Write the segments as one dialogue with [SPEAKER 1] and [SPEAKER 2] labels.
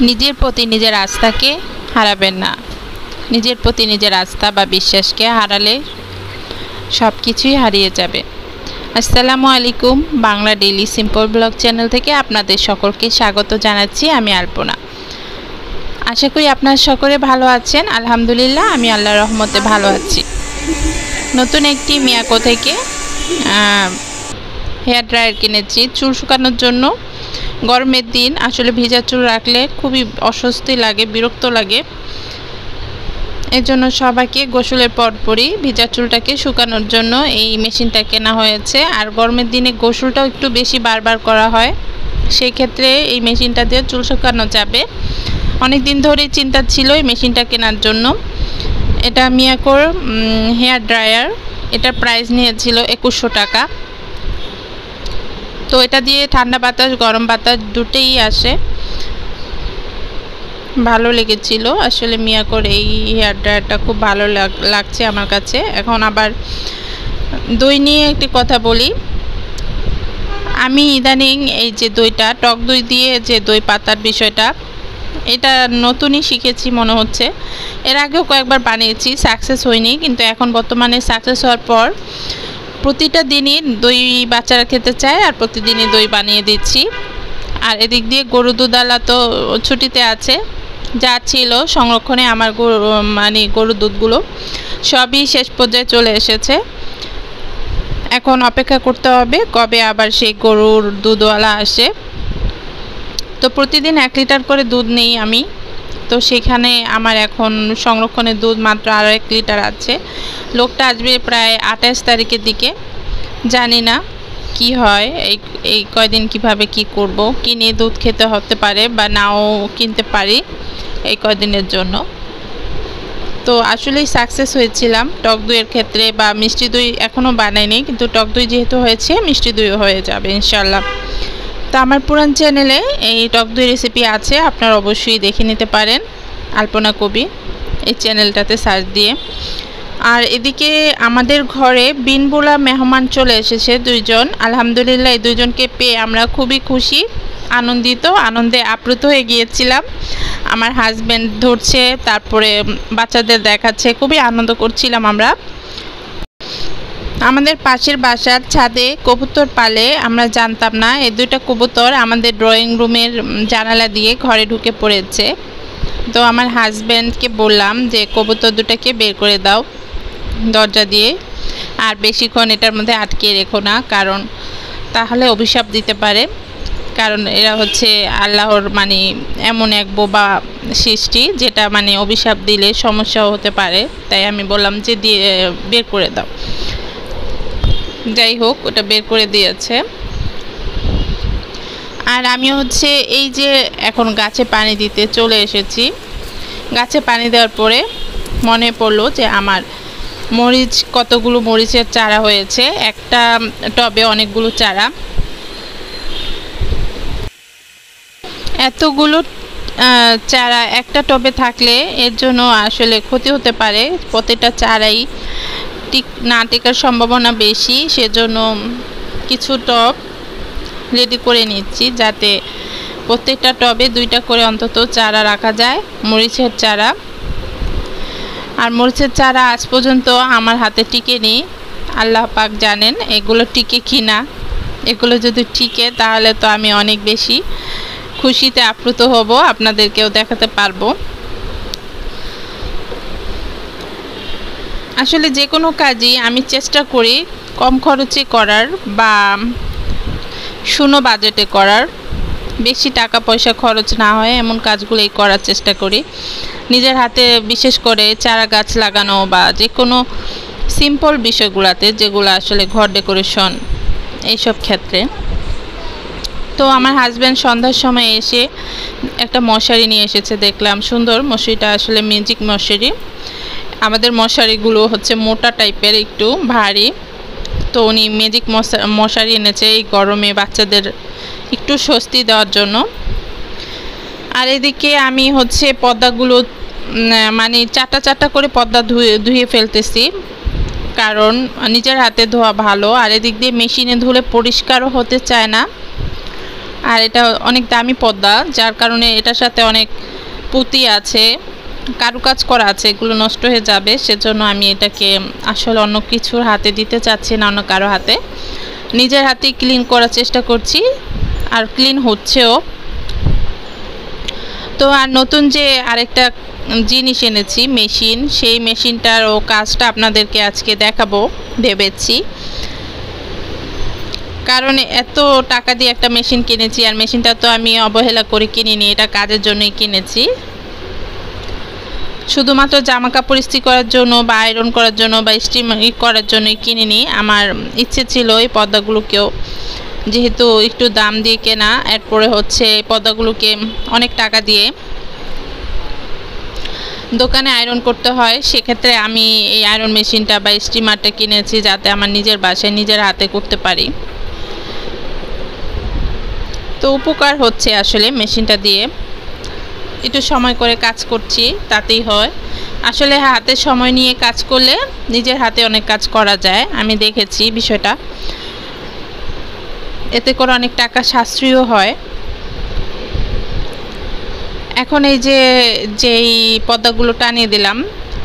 [SPEAKER 1] নিজের প্রতি নিজের আস্থাকে হারাবেন না। নিজের প্রতি নিজের আস্থা বা বিশ্বাসকে হারালে সব কিছুই হারিয়ে যাবে। আসসালামু আলাইকুম, Bangla daily simple blog channel থেকে আপনাদের সকলকে স্বাগত জানাচ্ছি। আমি আলপনা। আশা করি আপনারা সকলে ভালো আছেন। আলহামদুলিল্লাহ, আমি আল্লাহর রহমতে ভালো আছি। নতুন একটি মিয়াকো থেকে হেয়ার ড্রায়ার কিনেছি চুল শুকানোর জন্য। গরমের দিন আসলে ভেজা চুল রাখলে খুবই অস্বস্তি লাগে, বিরক্ত লাগে। এর জন্য সবাইকে গোসলের পরপরই ভেজা চুলটাকে শুকানোর জন্য এই মেশিনটা কেনা হয়েছে। আর গরমের দিনে গোসলটাও একটু বেশি বারবার করা হয়, সেই ক্ষেত্রে এই মেশিনটা দিয়ে চুল শুকানো যাবে। অনেক দিন ধরেই চিন্তা ছিল এই মেশিনটা কেনার জন্য। এটা মিয়াকোর হেয়ার ড্রায়ার। এটার প্রাইস নিয়েছিল 2100 টাকা। তো এটা দিয়ে ঠান্ডা বাতাস গরম বাতাস দুটোই আসে, ভালো লেগেছিল। আসলে মিয়াকোর এই হেয়ার ড্রায়ারটা খুব ভালো লাগছে আমার কাছে। এখন আবার দই নিয়ে একটি কথা বলি। আমি ইদানিং এই যে দইটা, টক দই দিয়ে যে দই পাতার বিষয়টা, এটা নতুনই শিখেছি মনে হচ্ছে। এর আগেও কয়েকবার বানিয়েছি, সাকসেস হয়নি, কিন্তু এখন বর্তমানে সাকসেস হওয়ার পর প্রতিটা দিনই দই বাচ্চারা খেতে চায় আর প্রতিদিনই দই বানিয়ে দিচ্ছি। আর এদিক দিয়ে গরু দুধওয়ালা তো ছুটিতে আছে, যা ছিল সংরক্ষণে আমার গরুর দুধগুলো সবই শেষ পর্যায়ে চলে এসেছে। এখন অপেক্ষা করতে হবে কবে আবার সেই গরুর দুধওয়ালা আসে। তো প্রতিদিন 1 লিটার করে দুধ নেই আমি। তো সেখানে আমার এখন সংরক্ষণের দুধ মাত্র আরও 1 লিটার আছে। লোকটা আসবে প্রায় 28 তারিখের দিকে। জানি না কি হয়, এই কয়দিন কিভাবে কি করব। কিনে দুধ খেতে হতে পারে বা নাও কিনতে পারি এই কয়দিনের জন্য। তো আসলেই সাকসেস হয়েছিলাম টক দইয়ের ক্ষেত্রে, বা মিষ্টি দই এখনও বানাইনি, কিন্তু টক দই যেহেতু হয়েছে মিষ্টি দইও হয়ে যাবে ইনশাল্লাহ। তো আমার পুরান চ্যানেলে এই টক দই রেসিপি আছে, আপনারা অবশ্যই দেখে নিতে পারেন, আলপনা কবি এই চ্যানেলটাতে সার্চ দিয়ে। আর এদিকে আমাদের ঘরে বিনবোলা মেহমান চলে এসেছে 2 জন। আলহামদুলিল্লাহ, এই 2 জনকে পেয়ে আমরা খুবই খুশি, আনন্দে আপ্লুত হয়ে গিয়েছিলাম। আমার হাজব্যান্ড ধরছে, তারপরে বাচ্চাদের দেখাচ্ছে, খুবই আনন্দ করছিলাম আমরা। আমাদের পাশের বাসার ছাদে কবুতর পালে, আমরা জানতাম না। এই 2টা কবুতর আমাদের ড্রয়িং রুমের জানালা দিয়ে ঘরে ঢুকে পড়েছে। তো আমার হাজব্যান্ডকে বললাম যে কবুতর 2টাকে বের করে দাও দরজা দিয়ে, আর বেশিক্ষণ এটার মধ্যে আটকে রেখো না, কারণ তাহলে অভিশাপ দিতে পারে। কারণ এরা হচ্ছে আল্লাহর এমন এক বোবা সৃষ্টি, যেটা অভিশাপ দিলে সমস্যাও হতে পারে। তাই আমি বললাম যে দিয়ে বের করে দাও। যাই হোক, ওটা বের করে দিয়েছে। আর আমি হচ্ছে এই যে এখন গাছে পানি দিতে চলে এসেছি। গাছে পানি দেওয়ার পরে মনে পড়লো যে আমার কতগুলো মরিচের চারা হয়েছে। একটা টবে অনেকগুলো চারা। এতগুলো চারা একটা টবে থাকলে এর জন্য আসলে ক্ষতি হতে পারে। প্রতিটা চারাই না টেকার সম্ভাবনা বেশি, সেজন্য কিছু টব রেডি করে নিচ্ছি, যাতে প্রত্যেকটা টবে 2টা করে অন্তত চারা রাখা যায়, মরিচের চারা। আর মরিচের চারা আজ পর্যন্ত আমার হাতে টিকেনি, আল্লাহ পাক জানেন এগুলো টিকে কি না। এগুলো যদি টিকে তাহলে তো আমি অনেক বেশি খুশিতে আপ্লুত হব, আপনাদেরকেও দেখাতে পারবো। আসলে যে কোনো কাজই আমি চেষ্টা করি কম খরচে করার বা শূন্য বাজেটে করার, বেশি টাকা পয়সা খরচ না হয় এমন কাজগুলোই করার চেষ্টা করি নিজের হাতে। বিশেষ করে চারা গাছ লাগানো বা যে কোনো সিম্পল বিষয়গুলোতে, যেগুলো আসলে ঘর ডেকোরেশন এইসব ক্ষেত্রে। তো আমার হাজব্যান্ড সন্ধ্যার সময় এসে একটা মশারি নিয়ে এসেছে, দেখলাম সুন্দর। মশারিটা আসলে ম্যাজিক মশারি। আমাদের মশারিগুলো হচ্ছে মোটা টাইপের, একটু ভারী। তো উনি ম্যাজিক মশারি এনেছে এই গরমে বাচ্চাদের একটু স্বস্তি দেওয়ার জন্য। আর এদিকে আমি হচ্ছে পর্দাগুলো 4টা করে পর্দা ধুয়ে ফেলতেছি, কারণ নিজের হাতে ধোয়া ভালো। আর এদিক দিয়ে মেশিনে ধুলে পরিষ্কারও হতে চায় না, আর এটা অনেক দামি পর্দা, যার কারণে এটার সাথে অনেক পুঁতি আছে, কারুকাজ করা আছে, এগুলো নষ্ট হয়ে যাবে। সেজন্য আমি এটাকে আসলে অন্য কিছুর হাতে দিতে চাচ্ছি না, অন্য কারো হাতে। নিজের হাতেই ক্লিন করার চেষ্টা করছি, আর ক্লিন হচ্ছেও। তো আর নতুন যে আরেকটা জিনিস এনেছি, মেশিন, সেই মেশিনটারও কাজটা আপনাদেরকে আজকে দেখাবো ভেবেছি। কারণ এত টাকা দিয়ে একটা মেশিন কিনেছি, আর মেশিনটা তো আমি অবহেলা করে কিনিনি, এটা কাজের জন্যই কিনেছি। শুধুমাত্র জামা কাপড় ইস্ত্রি করার জন্য বা আয়রন করার জন্য বা স্টিম করার জন্যই কিনিনি। আমার ইচ্ছে ছিল এই পর্দাগুলোকেও, যেহেতু একটু দাম দিয়ে কেনা, এরপরে হচ্ছে এই পর্দাগুলোকে অনেক টাকা দিয়ে দোকানে আয়রন করতে হয়, সেক্ষেত্রে আমি এই আয়রন মেশিনটা বা স্টিমারটা কিনেছি যাতে আমার নিজের বাসায় নিজের হাতে করতে পারি। তো উপকার হচ্ছে আসলে মেশিনটা দিয়ে, একটু সময় করে কাজ করছি তাতেই হয়। আসলে হাতে সময় নিয়ে কাজ করলে নিজের হাতে অনেক কাজ করা যায়, আমি দেখেছি বিষয়টা। এতে করে অনেক টাকা সাশ্রয়ও হয়। এখন এই যেই পর্দাগুলো টানিয়ে দিলাম,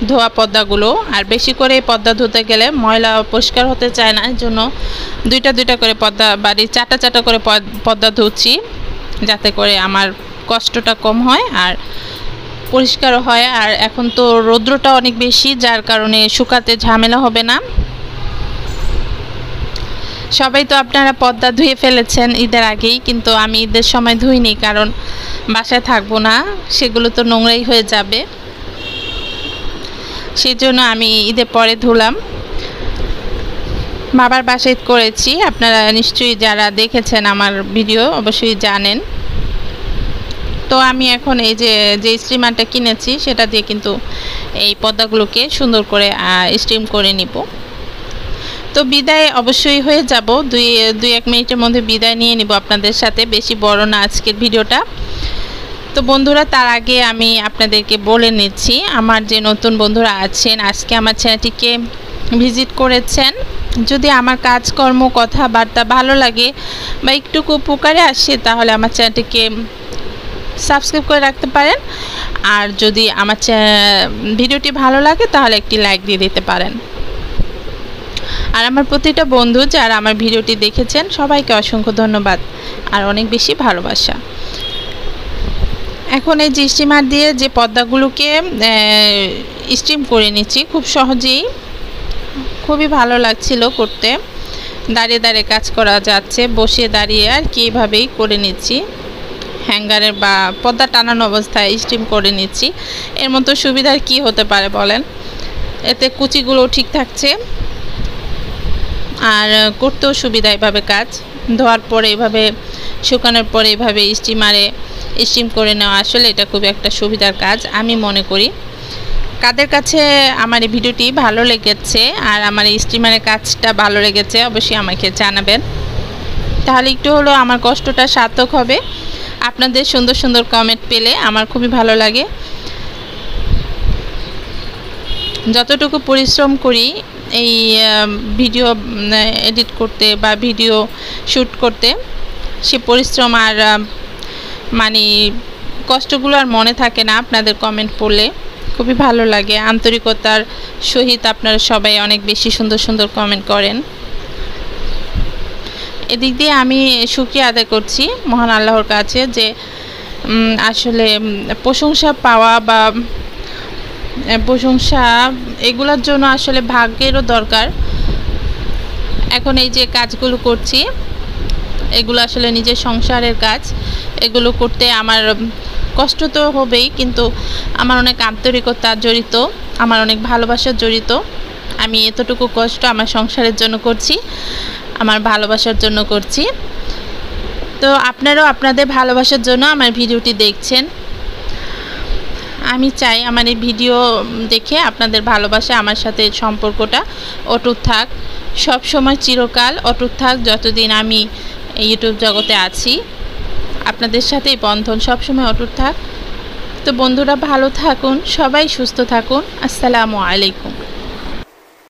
[SPEAKER 1] ধোয়া পর্দাগুলো, আর বেশি করে এই পর্দা ধুতে গেলে ময়লা পরিষ্কার হতে চায় না, এর জন্য দুইটা দুইটা করে পর্দা, বাড়ি চারটা চারটা করে পর্দা ধুচ্ছি, যাতে করে আমার কষ্টটা কম হয় আর পরিষ্কারও হয়। আর এখন তো রৌদ্রটা অনেক বেশি, যার কারণে শুকাতে ঝামেলা হবে না। সবাই তো আপনারা পর্দা ধুয়ে ফেলেছেন ঈদের আগেই, কিন্তু আমি ঈদের সময় ধুইনি, কারণ বাসায় থাকবো না, সেগুলো তো নোংরাই হয়ে যাবে। সেই জন্য আমি ঈদের পরে ধুলাম। বাবার বাসায় ঈদ করেছি, আপনারা নিশ্চয়ই যারা দেখেছেন আমার ভিডিও অবশ্যই জানেন। তো আমি এখন এই যে স্টিমারটা কিনেছি সেটা দিয়ে কিন্তু এই পর্দাগুলোকে সুন্দর করে স্টিম করে নিব। তো বিদায় অবশ্যই হয়ে যাব, দুই এক মিনিটের মধ্যে বিদায় নিয়ে নিব আপনাদের সাথে, বেশি বড় না আজকের ভিডিওটা। তো বন্ধুরা, তার আগে আমি আপনাদেরকে বলে নিচ্ছি, আমার যে নতুন বন্ধুরা আছেন, আজকে আমার চ্যানেলটিকে ভিজিট করেছেন, যদি আমার কাজকর্ম কথাবার্তা ভালো লাগে বা একটু উপকারে আসে, তাহলে আমার চ্যানেলটিকে সাবস্ক্রাইব করে রাখতে পারেন। আর যদি আমার ভিডিওটি ভালো লাগে তাহলে একটি লাইক দিয়ে দিতে পারেন। আর আমার প্রতিটা বন্ধু যারা আমার ভিডিওটি দেখেছেন সবাইকে অসংখ্য ধন্যবাদ আর অনেক বেশি ভালোবাসা। এখন এই যে স্টিমার দিয়ে যে পর্দাগুলোকে স্টিম করে নিচ্ছি খুব সহজেই, খুবই ভালো লাগছিল করতে। দাঁড়িয়ে দাঁড়িয়ে কাজ করা যাচ্ছে, বসে দাঁড়িয়ে আর কি, এভাবেই করে নিচ্ছি। হ্যাঙ্গারের বা পর্দা টানানো অবস্থায় স্টিম করে নিচ্ছি। এর মতো সুবিধার কি হতে পারে বলেন? এতে কুচিগুলো ঠিক থাকছে আর করতেও সুবিধা। এভাবে কাজ ধোয়ার পরে এভাবে, শুকানোর পরে এভাবে স্টিমারে স্টিম করে নেওয়া, আসলে এটা খুবই একটা সুবিধার কাজ আমি মনে করি। কাদের কাছে আমার এই ভিডিওটি ভালো লেগেছে আর আমার এই স্টিমারের কাজটা ভালো লেগেছে অবশ্যই আমাকে জানাবেন, তাহলে একটু হলেও আমার কষ্টটা সার্থক হবে। আপনাদের সুন্দর সুন্দর কমেন্ট পেলে আমার খুবই ভালো লাগে। যতটুকু পরিশ্রম করি এই ভিডিও এডিট করতে বা ভিডিও শ্যুট করতে, সে পরিশ্রম আর মানে কষ্টগুলো আর মনে থাকে না আপনাদের কমেন্ট পড়লে। খুবই ভালো লাগে, আন্তরিকতার সহিত আপনারা সবাই অনেক বেশি সুন্দর সুন্দর কমেন্ট করেন। এদিক দিয়ে আমি শুকরিয়া আদায় করছি মহান আল্লাহর কাছে, যে আসলে প্রশংসা পাওয়া বা প্রশংসা এগুলোর জন্য আসলে ভাগ্যেরও দরকার। এখন এই যে কাজগুলো করছি এগুলো আসলে নিজের সংসারের কাজ, এগুলো করতে আমার কষ্ট তো হবেই, কিন্তু আমার অনেক আন্তরিকতা জড়িত, আমার অনেক ভালোবাসা জড়িত। আমি এতটুকু কষ্ট আমার সংসারের জন্য করছি, আমার ভালোবাসার জন্য করছি। তো আপনারাও আপনাদের ভালোবাসার জন্য আমার ভিডিওটি দেখছেন। আমি চাই আমার এই ভিডিও দেখে আপনাদের ভালোবাসা আমার সাথে সম্পর্কটা অটুট থাক, সব সময় চিরকাল অটুট থাক। যতদিন আমি ইউটিউব জগতে আছি আপনাদের সাথে এই বন্ধন সবসময় অটুট থাক। তো বন্ধুরা ভালো থাকুন, সবাই সুস্থ থাকুন। আসসালামু আলাইকুম।